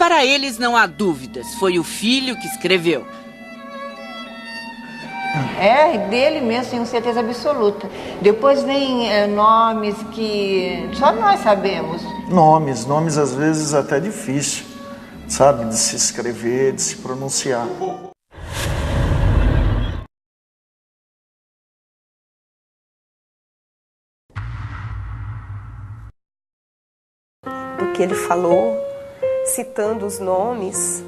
para eles não há dúvidas, foi o filho que escreveu. É dele mesmo, tenho certeza absoluta. Depois vem nomes que só nós sabemos. Nomes às vezes até difícil, sabe, de se escrever, de se pronunciar. Porque ele falou, citando os nomes,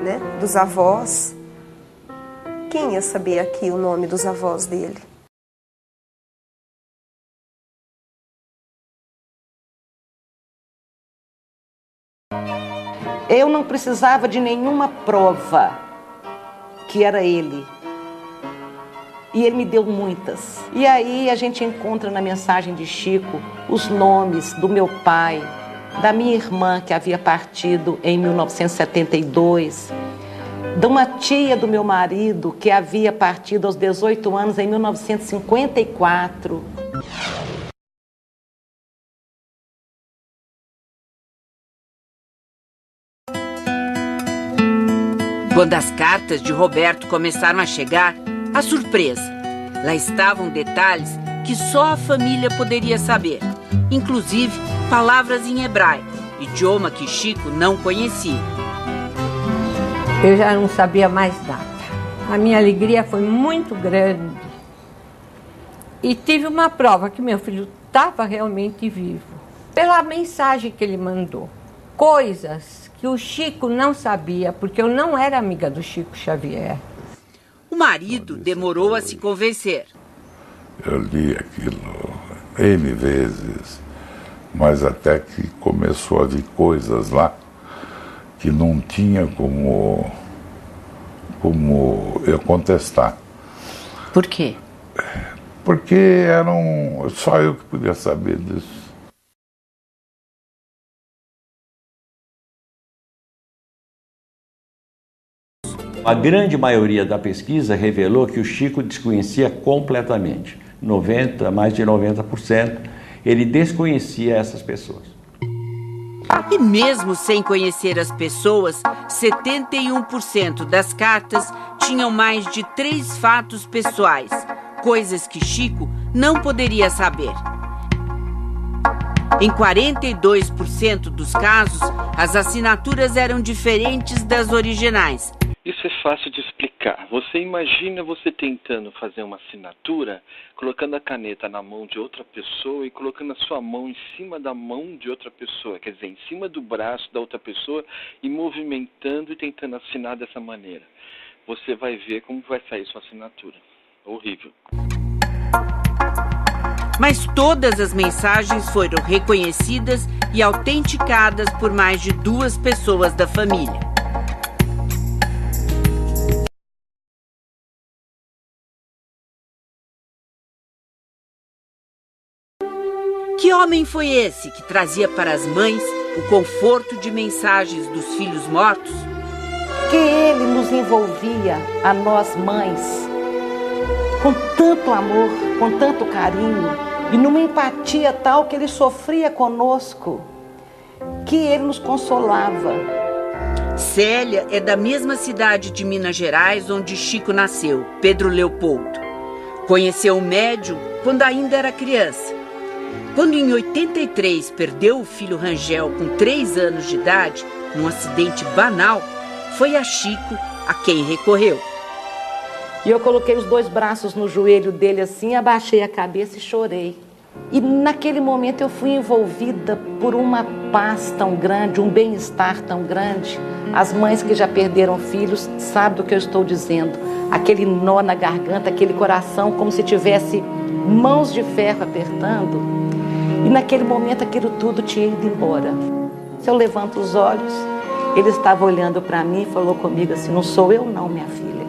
né, dos avós. Quem ia saber aqui o nome dos avós dele? Eu não precisava de nenhuma prova que era ele. E ele me deu muitas. E aí a gente encontra na mensagem de Chico os nomes do meu pai, da minha irmã que havia partido em 1972, de uma tia do meu marido que havia partido aos 18 anos em 1954. Quando as cartas de Roberto começaram a chegar, a surpresa. Lá estavam detalhes que só a família poderia saber, inclusive palavras em hebraico, idioma que Chico não conhecia. Eu já não sabia mais nada. A minha alegria foi muito grande. E tive uma prova que meu filho estava realmente vivo. Pela mensagem que ele mandou. Coisas que o Chico não sabia, porque eu não era amiga do Chico Xavier. O marido demorou a se convencer. Eu li aquilo N vezes, mas até que começou a vir coisas lá que não tinha como eu contestar. Por quê? Porque só eu que podia saber disso. A grande maioria da pesquisa revelou que o Chico desconhecia completamente. Mais de 90%, ele desconhecia essas pessoas. E mesmo sem conhecer as pessoas, 71% das cartas tinham mais de 3 fatos pessoais, coisas que Chico não poderia saber. Em 42% dos casos, as assinaturas eram diferentes das originais. Isso é fácil de explicar. Você imagina você tentando fazer uma assinatura, colocando a caneta na mão de outra pessoa e colocando a sua mão em cima da mão de outra pessoa, quer dizer, em cima do braço da outra pessoa e movimentando e tentando assinar dessa maneira. Você vai ver como vai sair sua assinatura. Horrível. Mas todas as mensagens foram reconhecidas e autenticadas por mais de 2 pessoas da família. Que homem foi esse que trazia para as mães o conforto de mensagens dos filhos mortos? Que ele nos envolvia, a nós mães, com tanto amor, com tanto carinho, e numa empatia tal que ele sofria conosco, que ele nos consolava. Célia é da mesma cidade de Minas Gerais onde Chico nasceu, Pedro Leopoldo. Conheceu o médium quando ainda era criança. Quando em 83 perdeu o filho Rangel com 3 anos de idade, num acidente banal, foi a Chico a quem recorreu. E eu coloquei os 2 braços no joelho dele assim, abaixei a cabeça e chorei. E naquele momento eu fui envolvida por uma paz tão grande, um bem-estar tão grande. As mães que já perderam filhos sabem do que eu estou dizendo. Aquele nó na garganta, aquele coração como se tivesse mãos de ferro apertando. E naquele momento aquilo tudo tinha ido embora. Se eu levanto os olhos, ele estava olhando para mim e falou comigo assim: não sou eu não, minha filha.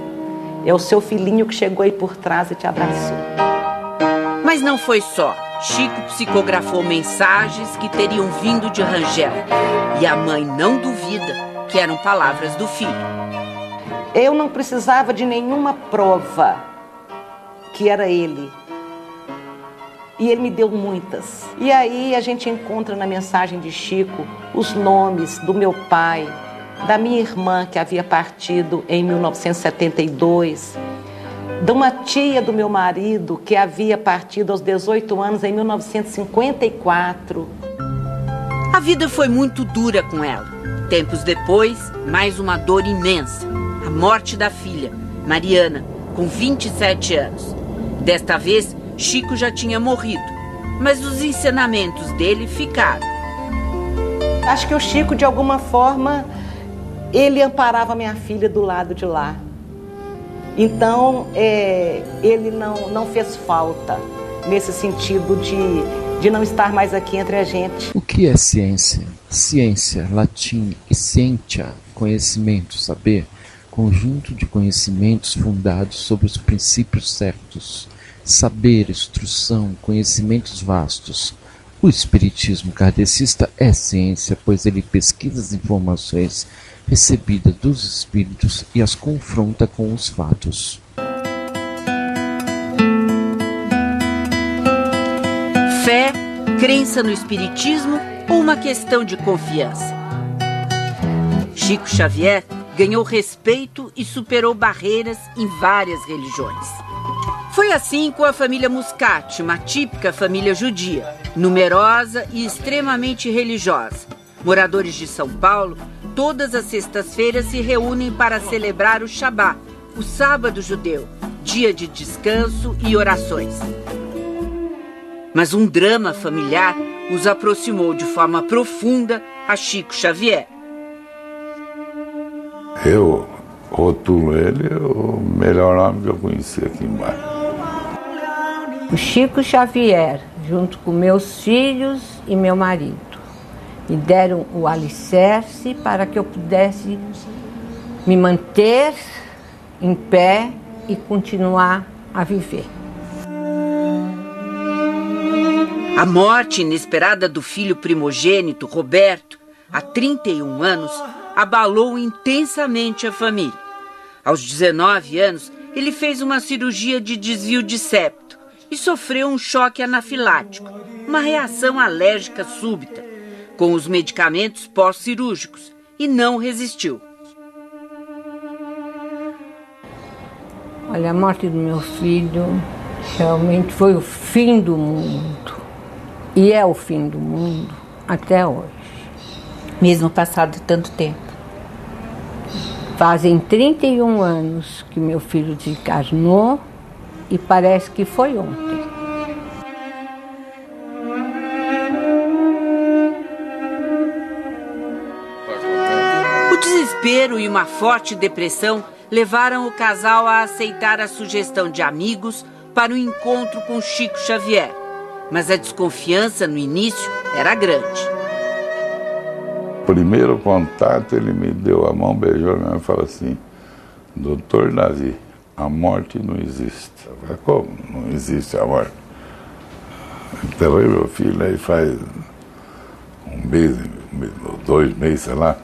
É o seu filhinho que chegou aí por trás e te abraçou. Mas não foi só. Chico psicografou mensagens que teriam vindo de Rangel. E a mãe não duvida que eram palavras do filho. Eu não precisava de nenhuma prova que era ele. E ele me deu muitas. E aí a gente encontra na mensagem de Chico os nomes do meu pai, da minha irmã que havia partido em 1972, de uma tia do meu marido que havia partido aos 18 anos em 1954. A vida foi muito dura com ela. Tempos depois, mais uma dor imensa. A morte da filha, Mariana, com 27 anos. Desta vez, Chico já tinha morrido, mas os ensinamentos dele ficaram. Acho que o Chico, de alguma forma, ele amparava minha filha do lado de lá. Então, ele não fez falta nesse sentido de não estar mais aqui entre a gente. O que é ciência? Ciência, latim, scientia, conhecimento, saber, conjunto de conhecimentos fundados sobre os princípios certos. Saber, instrução, conhecimentos vastos. O espiritismo kardecista é ciência, pois ele pesquisa as informações recebidas dos espíritos e as confronta com os fatos. Fé, crença no espiritismo ou uma questão de confiança? Chico Xavier ganhou respeito e superou barreiras em várias religiões. Foi assim com a família Muscat, uma típica família judia, numerosa e extremamente religiosa. Moradores de São Paulo, todas as sextas-feiras se reúnem para celebrar o Shabá, o sábado judeu, dia de descanso e orações. Mas um drama familiar os aproximou de forma profunda a Chico Xavier. Eu rotulo ele o melhor nome que eu conheci aqui embaixo. O Chico Xavier, junto com meus filhos e meu marido, me deram o alicerce para que eu pudesse me manter em pé e continuar a viver. A morte inesperada do filho primogênito, Roberto, há 31 anos, abalou intensamente a família. Aos 19 anos, ele fez uma cirurgia de desvio de septo e sofreu um choque anafilático, uma reação alérgica súbita, com os medicamentos pós-cirúrgicos, e não resistiu. Olha, a morte do meu filho realmente foi o fim do mundo. E é o fim do mundo até hoje. Mesmo passado tanto tempo. Fazem 31 anos que meu filho desencarnou e parece que foi ontem. O desespero e uma forte depressão levaram o casal a aceitar a sugestão de amigos para o encontro com Chico Xavier. Mas a desconfiança no início era grande. Primeiro contato, ele me deu a mão, beijou e falou assim: Doutor Davi, a morte não existe. Eu falei: como não existe a morte? Enterrei meu filho aí faz um mês, 2 meses, sei lá.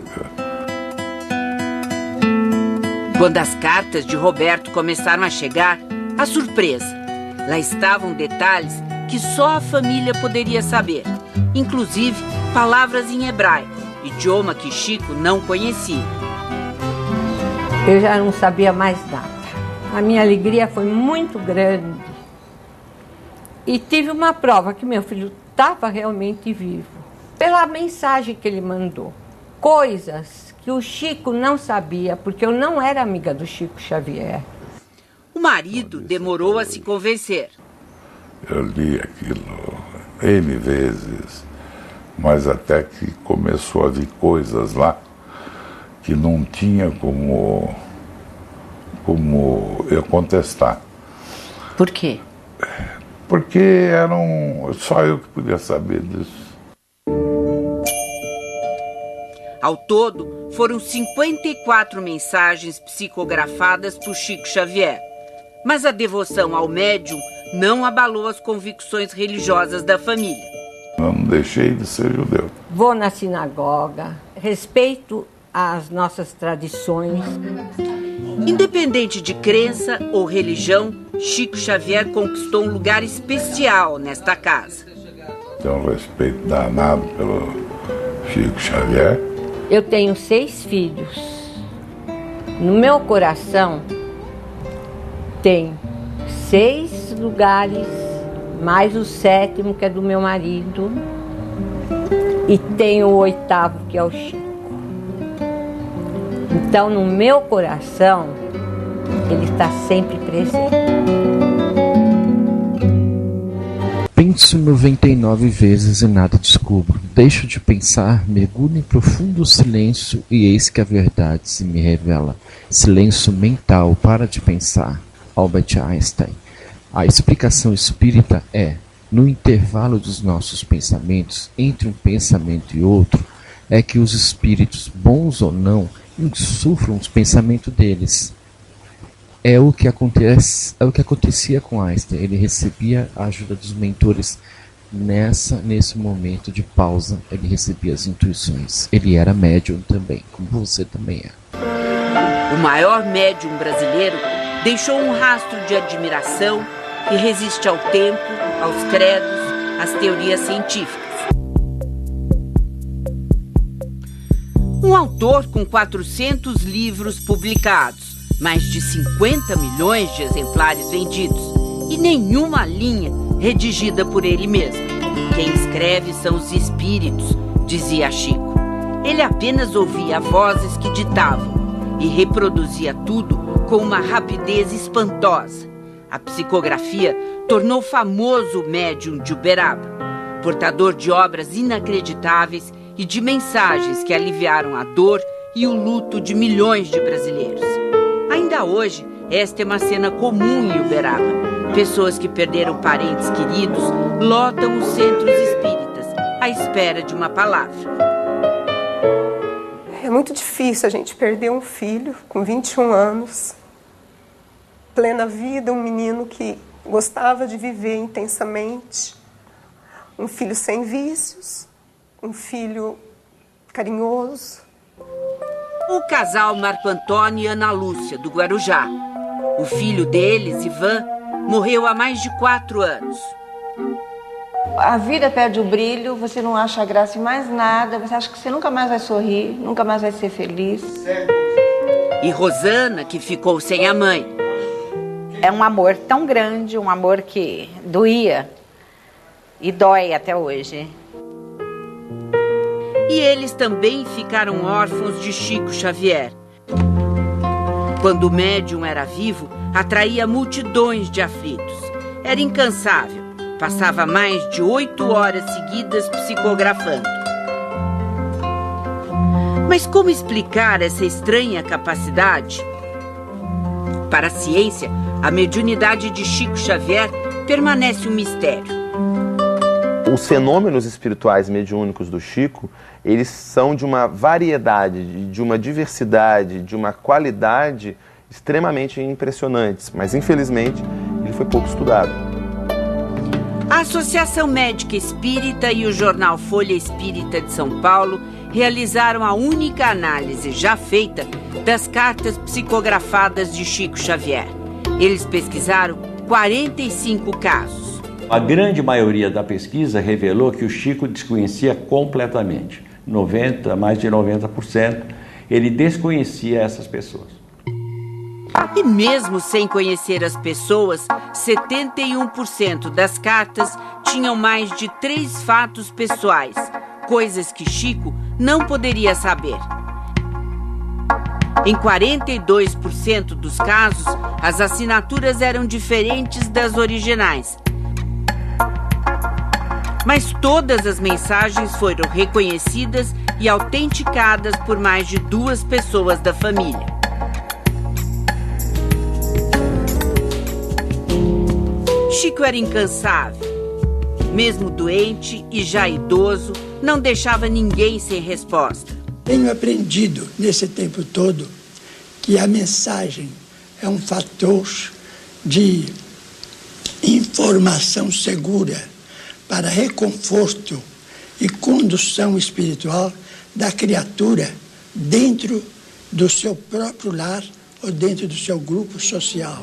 Quando as cartas de Roberto começaram a chegar, a surpresa. Lá estavam detalhes que só a família poderia saber, inclusive palavras em hebraico, idioma que Chico não conhecia. Eu já não sabia mais nada. A minha alegria foi muito grande. E tive uma prova que meu filho estava realmente vivo, pela mensagem que ele mandou. Coisas que o Chico não sabia, porque eu não era amiga do Chico Xavier. O marido demorou a se convencer. Eu li aquilo N vezes, mas até que começou a vir coisas lá que não tinha como eu contestar. Por quê? Porque só eu que podia saber disso. Ao todo, foram 54 mensagens psicografadas por Chico Xavier. Mas a devoção ao médium não abalou as convicções religiosas da família. Eu não deixei de ser judeu. Vou na sinagoga, respeito as nossas tradições. Independente de crença ou religião, Chico Xavier conquistou um lugar especial nesta casa. Tenho um respeito danado pelo Chico Xavier. Eu tenho 6 filhos. No meu coração tem 6 lugares, mais o 7º, que é do meu marido, e tem o 8º, que é o Chico. Então, no meu coração, ele está sempre presente. Penso 99 vezes e nada descubro. Deixo de pensar, mergulho em profundo silêncio e eis que a verdade se me revela. Silêncio mental, para de pensar. Albert Einstein. A explicação espírita é, no intervalo dos nossos pensamentos, entre um pensamento e outro, é que os espíritos, bons ou não, insuflam os pensamentos deles. É o que acontecia com Einstein. Ele recebia a ajuda dos mentores. Nesse momento de pausa, ele recebia as intuições. Ele era médium também, como você também é. O maior médium brasileiro deixou um rastro de admiração que resiste ao tempo, aos credos, às teorias científicas. Um autor com 400 livros publicados, mais de 50 milhões de exemplares vendidos e nenhuma linha redigida por ele mesmo. Quem escreve são os espíritos, dizia Chico. Ele apenas ouvia vozes que ditavam e reproduzia tudo com uma rapidez espantosa. A psicografia tornou famoso o médium de Uberaba, portador de obras inacreditáveis e de mensagens que aliviaram a dor e o luto de milhões de brasileiros. Ainda hoje, esta é uma cena comum em Uberaba. Pessoas que perderam parentes queridos lotam os centros espíritas à espera de uma palavra. É muito difícil a gente perder um filho com 21 anos, plena vida, um menino que gostava de viver intensamente, um filho sem vícios, um filho carinhoso. O casal Marco Antônio e Ana Lúcia, do Guarujá. O filho deles, Ivan, morreu há mais de 4 anos. A vida perde o brilho, você não acha graça em mais nada, você acha que você nunca mais vai sorrir, nunca mais vai ser feliz. E Rosana, que ficou sem a mãe. É um amor tão grande, um amor que doía e dói até hoje. E eles também ficaram órfãos de Chico Xavier. Quando o médium era vivo, atraía multidões de aflitos. Era incansável. Passava mais de 8 horas seguidas psicografando. Mas como explicar essa estranha capacidade? Para a ciência, a mediunidade de Chico Xavier permanece um mistério. Os fenômenos espirituais mediúnicos do Chico, eles são de uma variedade, de uma diversidade, de uma qualidade extremamente impressionantes, mas infelizmente ele foi pouco estudado. A Associação Médica Espírita e o jornal Folha Espírita de São Paulo realizaram a única análise já feita das cartas psicografadas de Chico Xavier. Eles pesquisaram 45 casos. A grande maioria da pesquisa revelou que o Chico desconhecia completamente. Mais de 90%, ele desconhecia essas pessoas. E mesmo sem conhecer as pessoas, 71% das cartas tinham mais de 3 fatos pessoais, coisas que Chico não poderia saber. Em 42% dos casos, as assinaturas eram diferentes das originais. Mas todas as mensagens foram reconhecidas e autenticadas por mais de 2 pessoas da família. Chico era incansável. Mesmo doente e já idoso, não deixava ninguém sem resposta. Tenho aprendido nesse tempo todo que a mensagem é um fator de informação segura para reconforto e condução espiritual da criatura dentro do seu próprio lar ou dentro do seu grupo social.